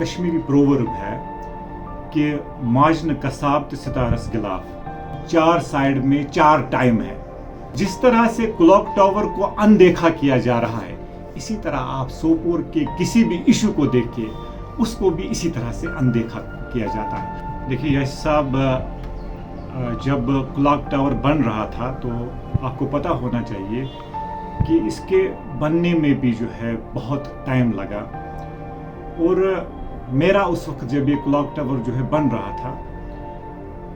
Kashmiri proverb ہے کہ ماجن کساب تو ستارس گلاف، چار سائڈ میں چار ٹائم ہے۔ جس طرح سے کلاک ٹاور کو اندیکھا کیا جا رہا ہے، اسی طرح آپ سوپور کے کسی بھی ایشو کو دیکھیں، اس کو بھی اسی طرح سے اندیکھا کیا جاتا ہے۔ دیکھیے یش صاحب، جب کلاک ٹاور بن رہا تھا تو آپ کو پتہ ہونا چاہیے کہ اس کے بننے میں بھی جو ہے بہت ٹائم لگا، اور میرا اس وقت جب یہ کلاک ٹاور جو ہے بن رہا تھا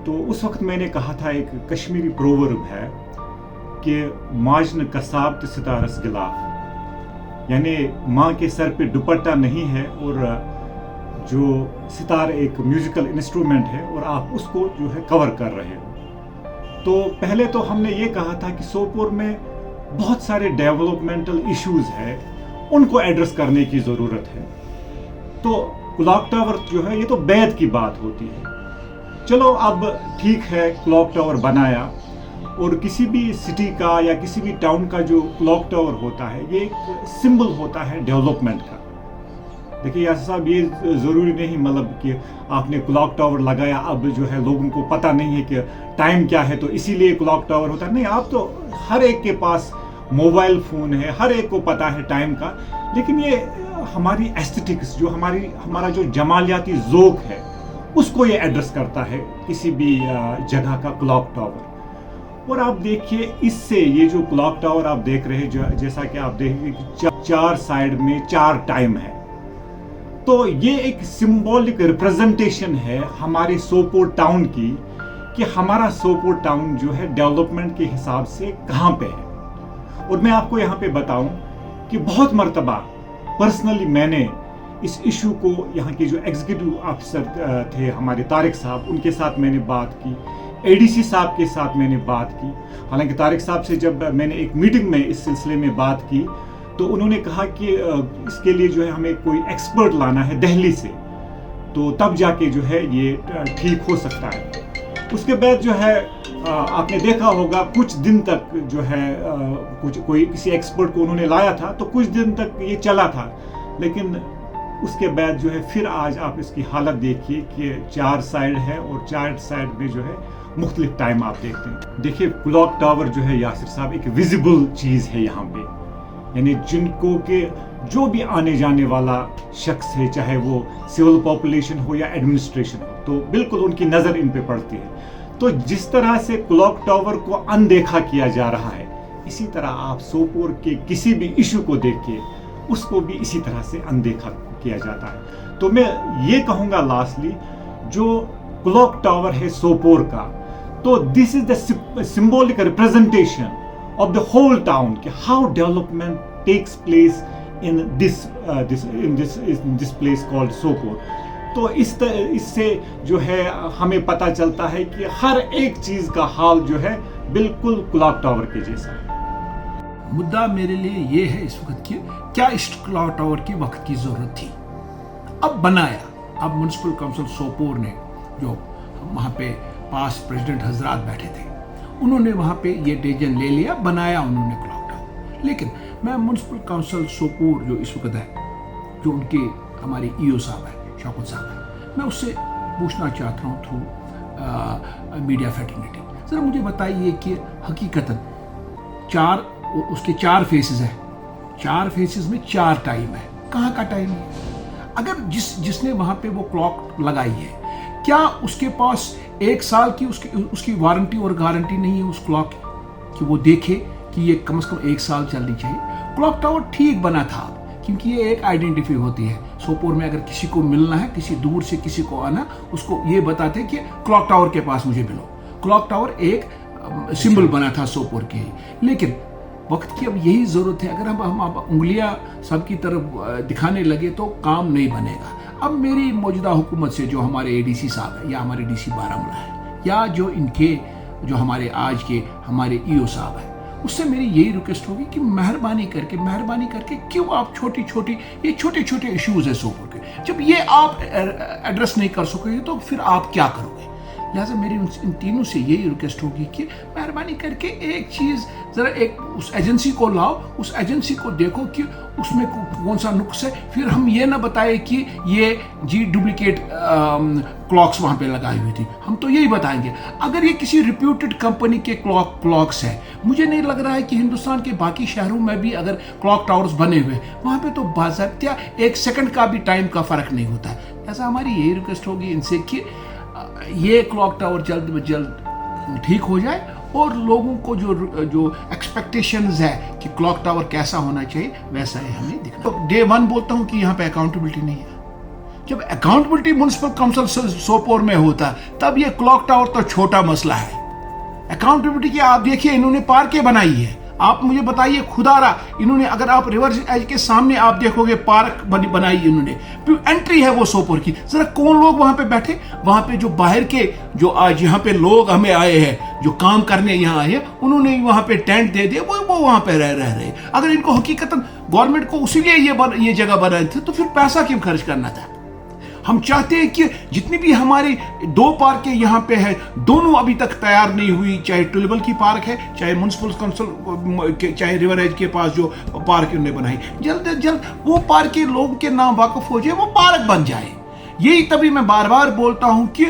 تو اس وقت میں نے کہا تھا، ایک کشمیری پروورب ہے کہ ماجن کساب تو ستارس گلاف، یعنی ماں کے سر پہ دوپٹہ نہیں ہے، اور جو ستار ایک میوزیکل انسٹرومنٹ ہے اور آپ اس کو جو ہے کور کر رہے ہو۔ تو پہلے تو ہم نے یہ کہا تھا کہ سوپور میں بہت سارے ڈیولپمنٹل ایشوز ہیں، ان کو ایڈریس کرنے کی ضرورت ہے۔ تو کلاک ٹاور جو ہے یہ تو بعد کی بات ہوتی ہے۔ چلو اب ٹھیک ہے، کلاک ٹاور بنایا، اور کسی بھی سٹی کا یا کسی بھی ٹاؤن کا جو کلاک ٹاور ہوتا ہے یہ ایک سمبل ہوتا ہے ڈیولپمنٹ کا۔ دیکھیے یاسر صاحب، یہ ضروری نہیں مطلب کہ آپ نے کلاک ٹاور لگایا اب جو ہے لوگوں کو پتہ نہیں ہے کہ ٹائم کیا ہے تو اسی لیے کلاک ٹاور ہوتا ہے، نہیں، آپ تو ہر ایک کے پاس موبائل فون ہے، ہر ایک کو پتہ ہے ٹائم کا، لیکن یہ ہماری ایسٹھیٹکس، جو ہمارا جو جمالیاتی ذوق ہے، اس کو یہ ایڈریس کرتا ہے کسی بھی جگہ کا کلاک ٹاور۔ اور آپ دیکھیے اس سے یہ جو کلاک ٹاور آپ دیکھ رہے ہیں، جیسا کہ آپ دیکھیں کہ چار سائڈ میں چار ٹائم ہے، تو یہ ایک سمبولک ریپرزنٹیشن ہے ہمارے سوپور ٹاؤن کی، کہ ہمارا سوپور ٹاؤن جو ہے ڈیولپمنٹ کے حساب سے کہاں پہ ہے۔ اور میں آپ کو یہاں پہ بتاؤں کہ بہت مرتبہ پرسنلی میں نے اس ایشو کو یہاں کے جو ایگزیکٹو آفیسر تھے ہمارے طارق صاحب، ان کے ساتھ میں نے بات کی، اے ڈی سی صاحب کے ساتھ میں نے بات کی۔ حالانکہ طارق صاحب سے جب میں نے ایک میٹنگ میں اس سلسلے میں بات کی تو انہوں نے کہا کہ اس کے لیے جو ہے ہمیں کوئی ایکسپرٹ لانا ہے دہلی سے، تو تب جا کے جو ہے یہ ٹھیک ہو سکتا ہے۔ اس کے بعد جو ہے آپ نے دیکھا ہوگا کچھ دن تک جو ہے کسی ایکسپرٹ کو انہوں نے لایا تھا تو کچھ دن تک یہ چلا تھا، لیکن اس کے بعد جو ہے پھر آج آپ اس کی حالت دیکھیے کہ چار سائڈ ہے اور چار سائڈ میں جو ہے مختلف ٹائم آپ دیکھتے ہیں۔ دیکھیے کلاک ٹاور جو ہے یاسر صاحب ایک ویزیبل چیز ہے یہاں پہ، یعنی جن کو کہ جو بھی آنے جانے والا شخص ہے، چاہے وہ سول پاپولیشن ہو یا ایڈمنسٹریشن ہو، تو بالکل ان کی نظر ان پہ پڑتی ہے۔ تو جس طرح سے کلاک ٹاور کو اندیکھا کیا جا رہا ہے، اسی طرح آپ سوپور کے کسی بھی ایشو کو دیکھیں، اس کو بھی اسی طرح سے اندیکھا کیا جاتا ہے۔ تو میں یہ کہوں گا لاسٹلی، جو کلاک ٹاور ہے سوپور کا، تو this is the symbolic representation of the whole town کہ how development takes place in this place called Sopore. تو اس سے جو ہے ہمیں پتہ چلتا ہے کہ ہر ایک چیز کا حال جو ہے بالکل کلاک ٹاور کے جیسا ہے۔ مدعا میرے لیے یہ ہے اس وقت کہ کیا اس کلاک ٹاور کی وقت کی ضرورت تھی؟ اب بنایا، اب میونسپل کونسل سوپور نے، جو وہاں پہ پاس پریزیڈنٹ حضرات بیٹھے تھے، انہوں نے وہاں پہ یہ ڈیسیژن لے لیا، بنایا انہوں نے کلاک ٹاور۔ لیکن میں میونسپل کونسل سوپور جو اس وقت ہے، جو ان کے ہمارے ای او صاحب ہے، شوکت صاحب ہے، میں اس سے پوچھنا چاہتا ہوں تھرو میڈیا فیٹرنیٹی، ذرا مجھے بتائیے کہ حقیقتاً اس کے چار فیسز ہیں، چار فیسز میں چار ٹائم ہے، کہاں کا ٹائم ہے؟ اگر جس نے وہاں پہ وہ کلاک لگائی ہے، کیا اس کے پاس ایک سال کی اس کی وارنٹی اور گارنٹی نہیں ہے اس کلاک کی، کہ وہ دیکھے کہ یہ کم از کم ایک سال چلنی چاہیے؟ کلاک ٹاور ٹھیک بنا تھا کیونکہ یہ ایک آئیڈینٹیفائی ہوتی ہے سوپور میں، اگر کسی کو ملنا ہے، کسی دور سے کسی کو آنا، اس کو یہ بتاتے کہ کلاک ٹاور کے پاس مجھے ملو۔ کلاک ٹاور ایک سمبل بنا تھا سوپور کے، لیکن وقت کی اب یہی ضرورت ہے۔ اگر ہم انگلیاں سب کی طرف دکھانے لگے تو کام نہیں بنے گا۔ اب میری موجودہ حکومت سے، جو ہمارے اے ڈی سی صاحب ہیں یا ہمارے ڈی سی بارہمولہ ہے، یا جو ان کے جو ہمارے آج کے ہمارے ای او صاحب ہیں، اس سے میری یہی ریکویسٹ ہوگی کہ مہربانی کر کے کیوں آپ چھوٹے چھوٹے ایشوز ہیں سوپور کے، جب یہ آپ ایڈریس نہیں کر سکو گے تو پھر آپ کیا کرو گے؟ لہٰذا میری ان تینوں سے یہی ریکویسٹ ہوگی کہ مہربانی کر کے ایک چیز ذرا ایک اس ایجنسی کو لاؤ, اس ایجنسی کو دیکھو کہ اس میں کون سا نقص ہے. پھر ہم یہ نہ بتائیں کہ یہ ڈپلیکیٹ کلاکس وہاں پہ لگائی ہوئی تھی, ہم تو یہی بتائیں گے. اگر یہ کسی ریپیوٹڈ کمپنی کے کلاکس ہے, مجھے نہیں لگ رہا ہے کہ ہندوستان کے باقی شہروں میں بھی اگر کلاک ٹاورز بنے ہوئے وہاں پہ تو باضابطہ 1 سیکنڈ کا بھی ٹائم کا فرق نہیں ہوتا ہے. ایسا ہماری یہی ریکویسٹ ہوگی ان سے کہ یہ کلاک ٹاور جلد از جلد ٹھیک ہو جائے, اور لوگوں کو جو ایکسپیکٹیشنز ہے کہ کلاک ٹاور کیسا ہونا چاہیے ویسا ہی ہمیں دکھنا. ڈے 1 بولتا ہوں کہ یہاں پہ اکاؤنٹیبلٹی نہیں ہے. جب اکاؤنٹیبلٹی میونسپل کونسل سوپور میں ہوتا تب یہ کلاک ٹاور تو چھوٹا مسئلہ ہے. اکاؤنٹیبلٹی کی آپ دیکھیے, انہوں نے پارکیں بنائی ہے. آپ مجھے بتائیے خدا را, انہوں نے اگر آپ ریور ایج کے سامنے آپ دیکھو گے پارک بنائی انہوں نے, انٹری ہے وہ سوپور کی. ذرا کون لوگ وہاں پہ بیٹھے, وہاں پہ جو باہر کے جو آج یہاں پہ لوگ ہمیں آئے ہیں جو کام کرنے یہاں آئے ہیں, انہوں نے وہاں پہ ٹینٹ دے دیا, وہ وہاں پہ رہ رہے. اگر ان کو حقیقتاً گورنمنٹ کو اسی لیے یہ جگہ بنائی تھی تو پھر پیسہ کیوں خرچ کرنا تھا. ہم چاہتے ہیں کہ جتنی بھی ہماری 2 پارکیں یہاں پہ ہیں دونوں ابھی تک تیار نہیں ہوئی, چاہے ٹولیبل کی پارک ہے, چاہے میونسپل کونسل, چاہے ریور ایج کے پاس جو پارک انہوں نے بنائی, جلد از جلد وہ پارکیں لوگوں کے نام واقف ہو جائے, وہ پارک بن جائے. یہی تبھی میں بار بار بولتا ہوں کہ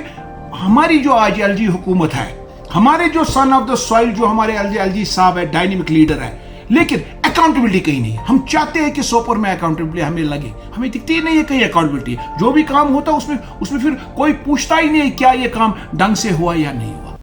ہماری جو آج ایل جی حکومت ہے, ہمارے جو سن آف دا سوائل جو ہمارے ایل جی صاحب ہے, ڈائنامک لیڈر ہے, لیکن اکاؤنٹیبلٹی کہیں نہیں. ہم چاہتے ہیں کہ سوپور میں اکاؤنٹیبلٹی ہمیں لگے, ہمیں دکھتی ہی نہیں ہے کہیں اکاؤنٹیبلٹی. جو بھی کام ہوتا ہے اس میں پھر کوئی پوچھتا ہی نہیں کیا یہ کام ڈھنگ سے ہوا یا نہیں ہوا.